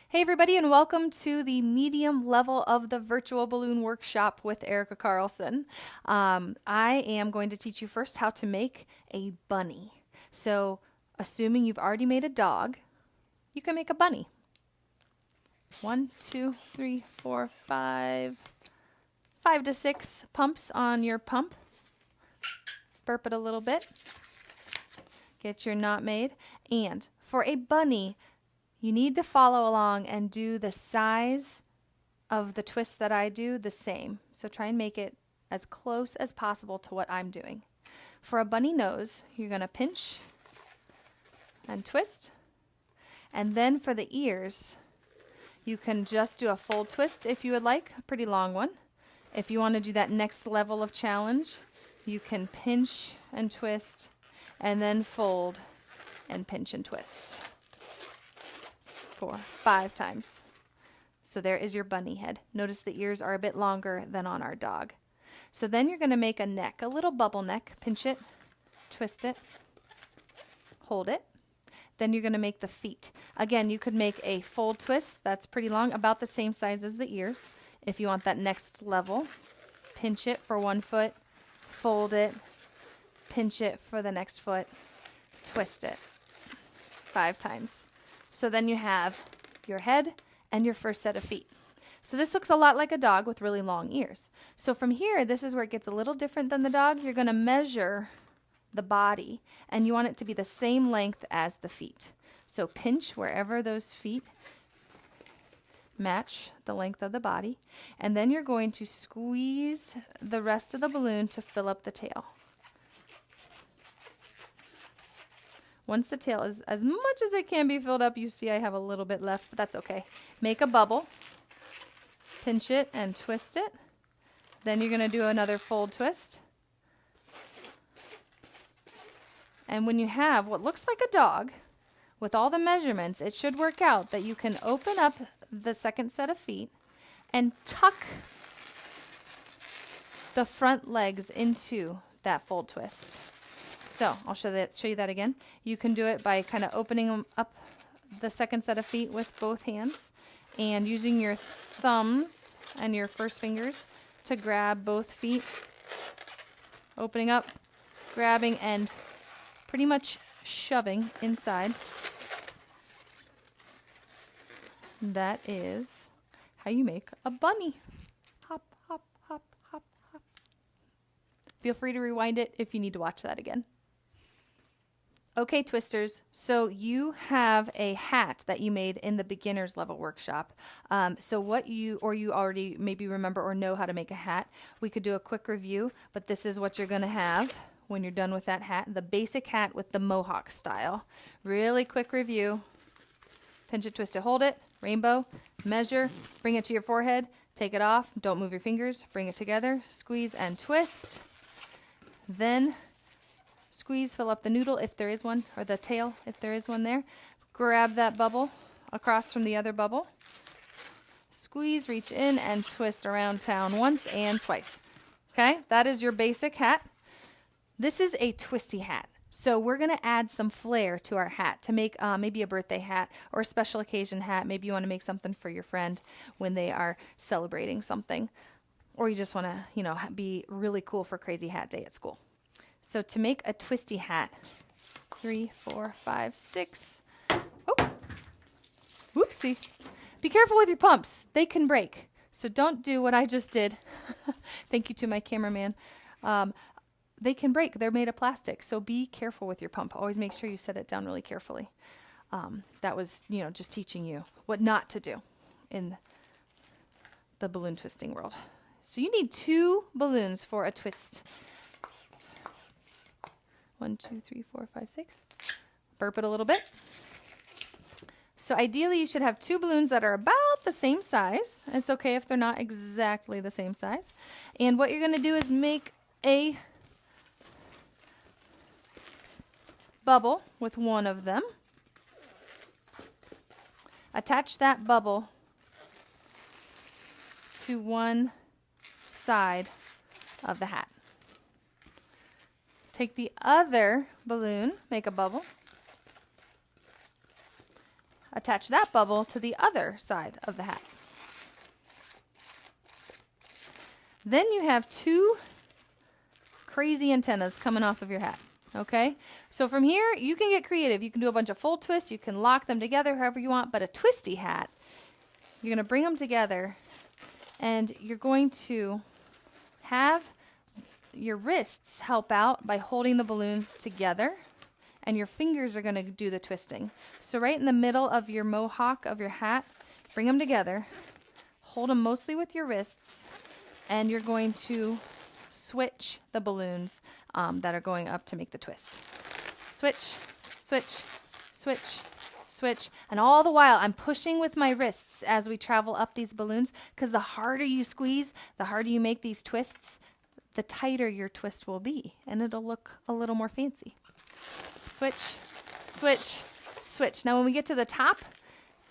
Hey everybody, and welcome to the medium level of the virtual balloon workshop with Erica Carlson. I am going to teach you first how to make a bunny. So, assuming you've already made a dog, you can make a bunny. 1, 2, 3, 4, 5, 5 to 6 pumps on your pump. Burp it a little bit. Get your knot made. And for a bunny, you need to follow along and do the size of the twist that I do the same. So try and make it as close as possible to what I'm doing. For a bunny nose, you're going to pinch and twist. And then for the ears, you can just do a full twist if you would like, a pretty long one. If you want to do that next level of challenge, you can pinch and twist and then fold and pinch and twist. 4, 5 times. So there is your bunny head. Notice the ears are a bit longer than on our dog. So then you're going to make a neck, a little bubble neck. Pinch it, twist it, hold it. Then you're going to make the feet. Again, you could make a full twist. That's pretty long, about the same size as the ears. If you want that next level, pinch it for one foot, fold it, pinch it for the next foot, twist it 5 times. So then you have your head and your first set of feet. So this looks a lot like a dog with really long ears. So from here, this is where it gets a little different than the dog. You're going to measure the body, and you want it to be the same length as the feet. So pinch wherever those feet match the length of the body, and then you're going to squeeze the rest of the balloon to fill up the tail. Once the tail is as much as it can be filled up, you see I have a little bit left, but that's okay. Make a bubble, pinch it and twist it. Then you're going to do another fold twist. And when you have what looks like a dog, with all the measurements, it should work out that you can open up the second set of feet and tuck the front legs into that fold twist. So I'll show you that again. You can do it by kind of opening up the second set of feet with both hands and using your thumbs and your first fingers to grab both feet, opening up, grabbing, and pretty much shoving inside. That is how you make a bunny. Hop, hop, hop, hop, hop. Feel free to rewind it if you need to watch that again. Okay, Twisters, so you have a hat that you made in the beginner's level workshop. So what you already maybe remember or know how to make a hat. We could do a quick review, but this is what you're going to have when you're done with that hat. The basic hat with the mohawk style. Really quick review. Pinch it, twist it, hold it. Rainbow. Measure. Bring it to your forehead. Take it off. Don't move your fingers. Bring it together. Squeeze and twist. Then squeeze, fill up the noodle if there is one, or the tail if there is one there. Grab that bubble across from the other bubble. Squeeze, reach in, and twist around town once and twice. Okay, that is your basic hat. This is a twisty hat. So we're going to add some flair to our hat to make maybe a birthday hat or a special occasion hat. Maybe you want to make something for your friend when they are celebrating something. Or you just want to, be really cool for crazy hat day at school. So to make a twisty hat, 3, 4, 5, 6. Oh, whoopsie. Be careful with your pumps. They can break. So don't do what I just did. Thank you to my cameraman. They can break. They're made of plastic. So be careful with your pump. Always make sure you set it down really carefully. That was, just teaching you what not to do in the balloon twisting world. So you need 2 balloons for a twist. 1, 2, 3, 4, 5, 6. Burp it a little bit. So ideally you should have 2 balloons that are about the same size. It's okay if they're not exactly the same size. And what you're going to do is make a bubble with one of them. Attach that bubble to one side of the hat. Take the other balloon, make a bubble, attach that bubble to the other side of the hat. Then you have two crazy antennas coming off of your hat. Okay, so from here you can get creative. You can do a bunch of full twists, you can lock them together however you want, but a twisty hat, you're going to bring them together and you're going to have your wrists help out by holding the balloons together, and your fingers are going to do the twisting. So right in the middle of your mohawk of your hat, bring them together, hold them mostly with your wrists, and you're going to switch the balloons that are going up to make the twist. Switch, switch, switch, switch. And all the while I'm pushing with my wrists as we travel up these balloons, because the harder you squeeze, the harder you make these twists, the tighter your twist will be, and it'll look a little more fancy. Switch, switch, switch. Now when we get to the top,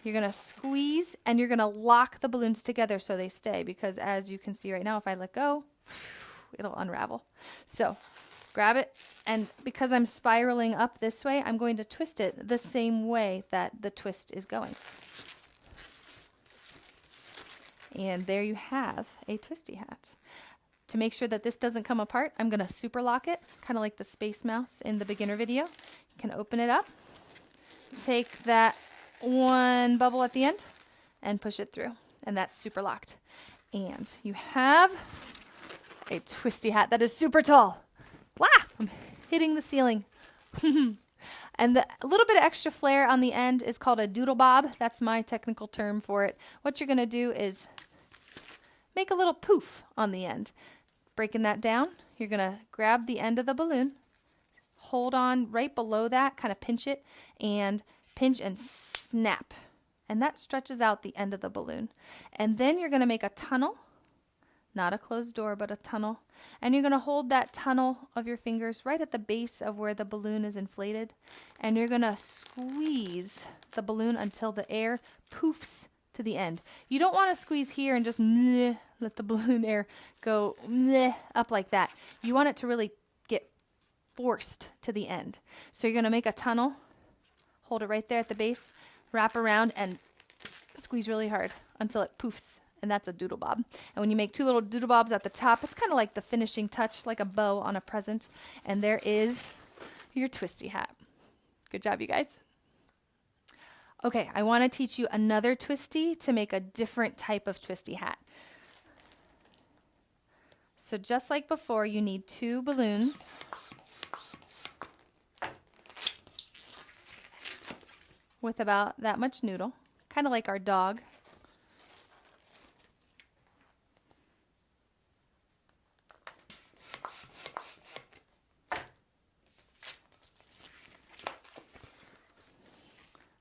you're going to squeeze and you're going to lock the balloons together so they stay, because as you can see right now, if I let go, it'll unravel. So grab it, and because I'm spiraling up this way, I'm going to twist it the same way that the twist is going. And there you have a twisty hat. To make sure that this doesn't come apart, I'm going to super lock it, kind of like the Space Mouse in the beginner video. You can open it up, take that one bubble at the end, and push it through. And that's super locked. And you have a twisty hat that is super tall. Wow, I'm hitting the ceiling. And the little bit of extra flair on the end is called a doodle bob. That's my technical term for it. What you're going to do is make a little poof on the end. Breaking that down, you're going to grab the end of the balloon, hold on right below that, kind of pinch it, and pinch and snap. And that stretches out the end of the balloon. And then you're going to make a tunnel, not a closed door, but a tunnel. And you're going to hold that tunnel of your fingers right at the base of where the balloon is inflated. And you're going to squeeze the balloon until the air poofs to the end. You don't want to squeeze here and just let the balloon air go up like that. You want it to really get forced to the end. So you're going to make a tunnel, hold it right there at the base, wrap around, and squeeze really hard until it poofs. And that's a doodle bob. And when you make two little doodle bobs at the top, it's kind of like the finishing touch, like a bow on a present. And there is your twisty hat. Good job, you guys. Okay, I want to teach you another twisty to make a different type of twisty hat. So just like before, you need two balloons. With about that much noodle, kind of like our dog.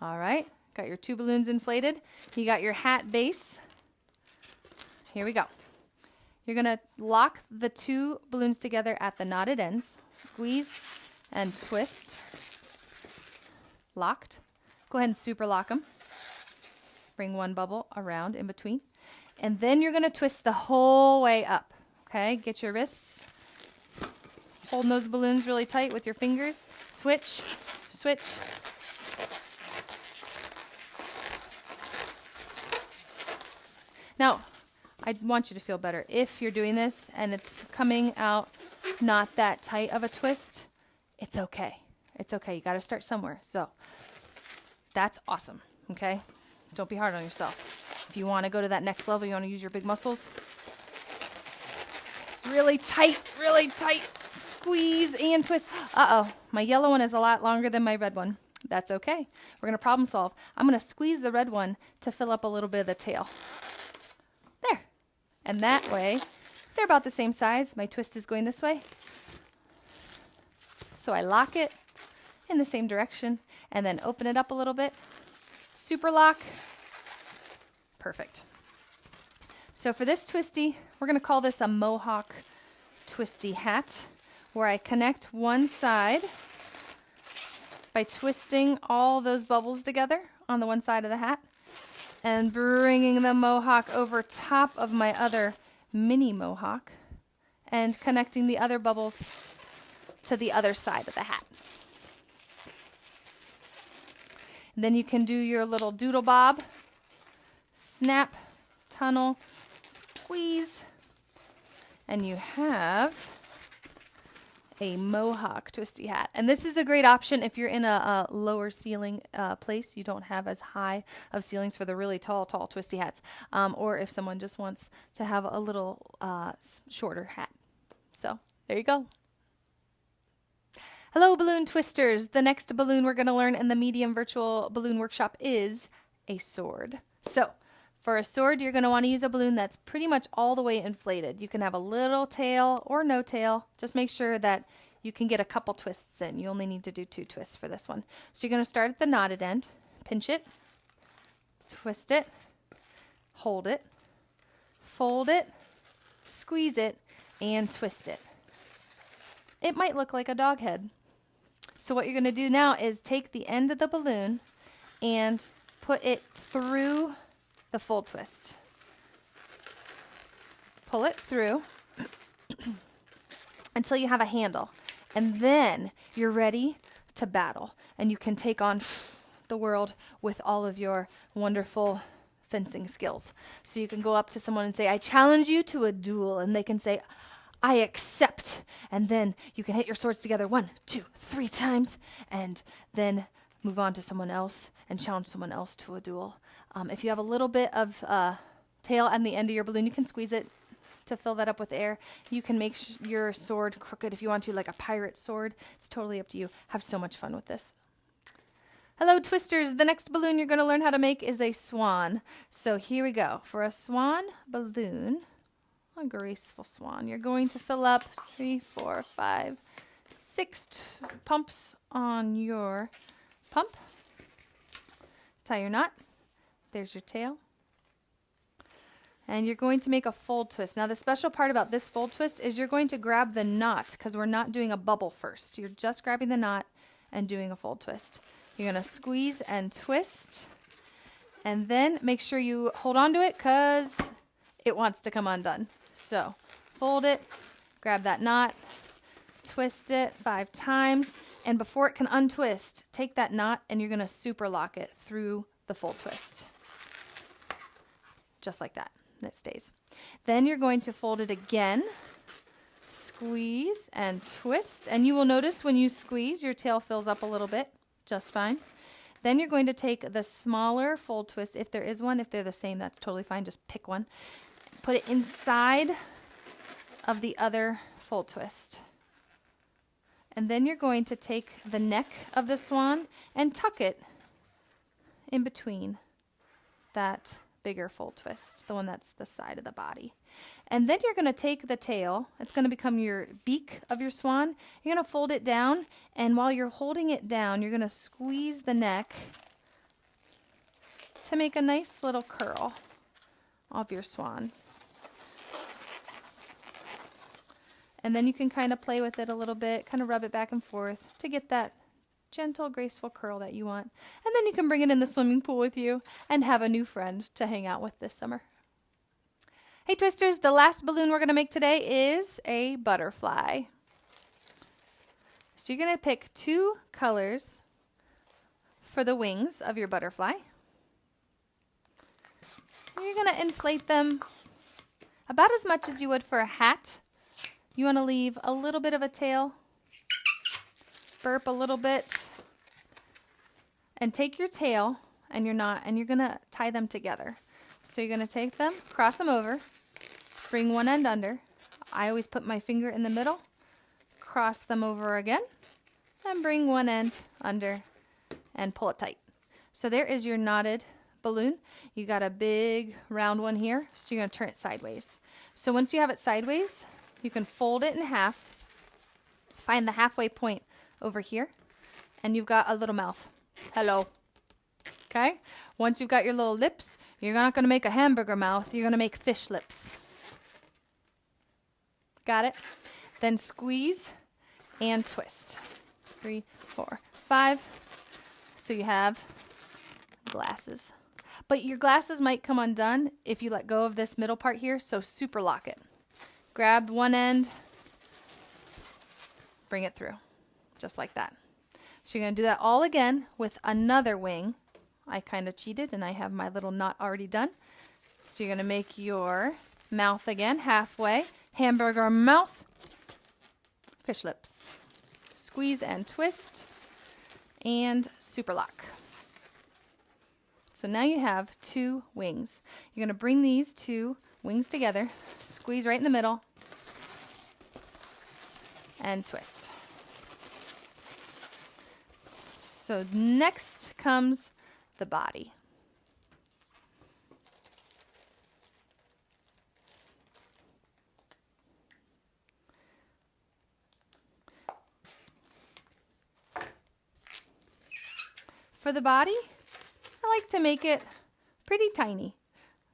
All right, got your two balloons inflated. You got your hat base. Here we go. You're gonna lock the two balloons together at the knotted ends. Squeeze and twist. Locked. Go ahead and super lock them. Bring one bubble around in between. And then you're gonna twist the whole way up. Okay, get your wrists. Holding those balloons really tight with your fingers. Switch, switch. Now, I want you to feel better. If you're doing this and it's coming out not that tight of a twist, it's okay. It's okay. You got to start somewhere. So that's awesome. Okay? Don't be hard on yourself. If you want to go to that next level, you want to use your big muscles. Really tight, squeeze and twist. Uh-oh, my yellow one is a lot longer than my red one. That's okay. We're going to problem solve. I'm going to squeeze the red one to fill up a little bit of the tail. There. And that way, they're about the same size. My twist is going this way. So I lock it in the same direction and then open it up a little bit. Super lock. Perfect. So for this twisty, we're going to call this a mohawk twisty hat, where I connect one side by twisting all those bubbles together on the one side of the hat and bringing the mohawk over top of my other mini mohawk and connecting the other bubbles to the other side of the hat. Then you can do your little doodle bob, snap, tunnel, squeeze, and you have a mohawk twisty hat. And this is a great option if you're in a lower ceiling place. You don't have as high of ceilings for the really tall twisty hats. Or if someone just wants to have a little shorter hat. So there you go. Hello, balloon twisters. The next balloon we're going to learn in the Medium Virtual Balloon Workshop is a sword. So for a sword, you're going to want to use a balloon that's pretty much all the way inflated. You can have a little tail or no tail. Just make sure that you can get a couple twists in. You only need to do 2 twists for this one. So you're going to start at the knotted end, pinch it, twist it, hold it, fold it, squeeze it, and twist it. It might look like a dog head. So what you're going to do now is take the end of the balloon and put it through the full twist. Pull it through until you have a handle. And then you're ready to battle. And you can take on the world with all of your wonderful fencing skills. So you can go up to someone and say, I challenge you to a duel. And they can say, I accept. And then you can hit your swords together 1, 2, 3 times. And then move on to someone else and challenge someone else to a duel. If you have a little bit of tail on the end of your balloon, you can squeeze it to fill that up with air. You can make your sword crooked if you want to, like a pirate sword. It's totally up to you. Have so much fun with this. Hello, twisters. The next balloon you're going to learn how to make is a swan. So here we go. For a swan balloon, a graceful swan, you're going to fill up 3, 4, 5, 6 pumps on your pump. Tie your knot. There's your tail. And you're going to make a fold twist. Now the special part about this fold twist is you're going to grab the knot because we're not doing a bubble first. You're just grabbing the knot and doing a fold twist. You're going to squeeze and twist. And then make sure you hold on to it because it wants to come undone. So fold it, grab that knot, twist it 5 times. And before it can untwist, take that knot and you're going to super lock it through the fold twist. Just like that. And it stays. Then you're going to fold it again, squeeze and twist. And you will notice when you squeeze, your tail fills up a little bit, just fine. Then you're going to take the smaller fold twist, if there is one. If they're the same, that's totally fine. Just pick one. Put it inside of the other fold twist. And then you're going to take the neck of the swan and tuck it in between that bigger fold twist, the one that's the side of the body. And then you're going to take the tail. It's going to become your beak of your swan. You're going to fold it down, and while you're holding it down, you're going to squeeze the neck to make a nice little curl of your swan. And then you can kind of play with it a little bit, kind of rub it back and forth to get that gentle, graceful curl that you want. And then you can bring it in the swimming pool with you and have a new friend to hang out with this summer. Hey twisters, the last balloon we're going to make today is a butterfly. So you're going to pick 2 colors for the wings of your butterfly. And you're going to inflate them about as much as you would for a hat. You want to leave a little bit of a tail, burp a little bit, and take your tail and your knot, and you're going to tie them together. So you're going to take them, cross them over, bring one end under. I always put my finger in the middle, cross them over again, and bring one end under and pull it tight. So there is your knotted balloon. You got a big round one here, so you're going to turn it sideways. So once you have it sideways, you can fold it in half, find the halfway point over here, and you've got a little mouth. Hello. Okay? Once you've got your little lips, you're not going to make a hamburger mouth. You're going to make fish lips. Got it? Then squeeze and twist. 3, 4, 5. So you have glasses. But your glasses might come undone if you let go of this middle part here, so super lock it. Grab one end, bring it through, just like that. So you're going to do that all again with another wing. I kind of cheated and I have my little knot already done. So you're going to make your mouth again, halfway, hamburger mouth, fish lips. Squeeze and twist, and super lock. So now you have 2 wings. You're going to bring these 2 wings together, squeeze right in the middle, and twist. So next comes the body. For the body, I like to make it pretty tiny,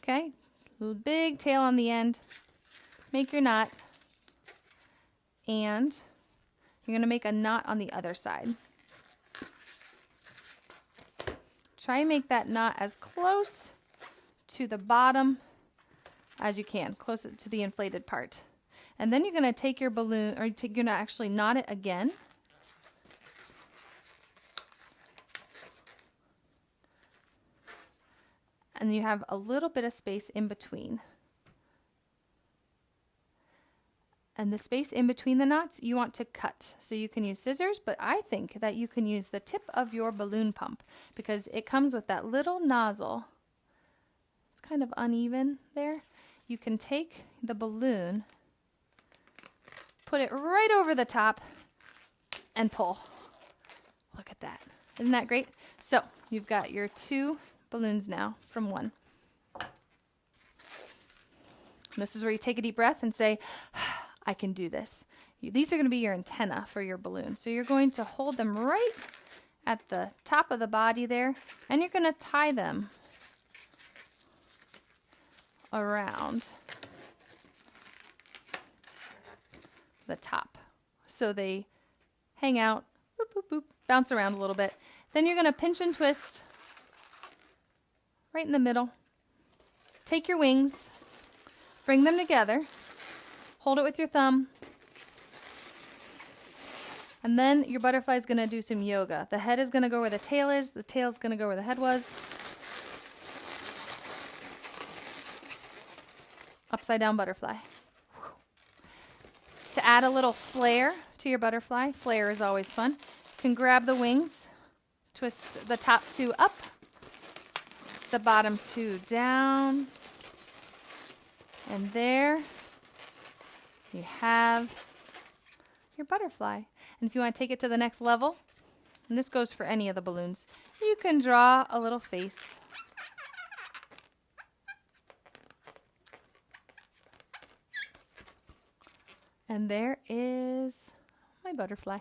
okay? Little big tail on the end. Make your knot, and you're gonna make a knot on the other side. Try and make that knot as close to the bottom as you can, close to the inflated part. And then you're gonna take your balloon, or you're gonna actually knot it again. And you have a little bit of space in between. And the space in between the knots you want to cut. So you can use scissors, but I think that you can use the tip of your balloon pump because it comes with that little nozzle. It's kind of uneven there. You can take the balloon, put it right over the top, and pull. Look at that. Isn't that great? So you've got your 2 balloons now from 1. And this is where you take a deep breath and say, I can do this. These are going to be your antenna for your balloon. So you're going to hold them right at the top of the body there, and you're going to tie them around the top. So they hang out, boop, boop, boop, bounce around a little bit. Then you're going to pinch and twist right in the middle. Take your wings, bring them together, hold it with your thumb, and then your butterfly is going to do some yoga. The head is going to go where the tail is going to go where the head was. Upside down butterfly. To add a little flare to your butterfly, flare is always fun. You can grab the wings, twist the top 2 up, the bottom 2 down, and there you have your butterfly. And if you want to take it to the next level, and this goes for any of the balloons, you can draw a little face. And there is my butterfly.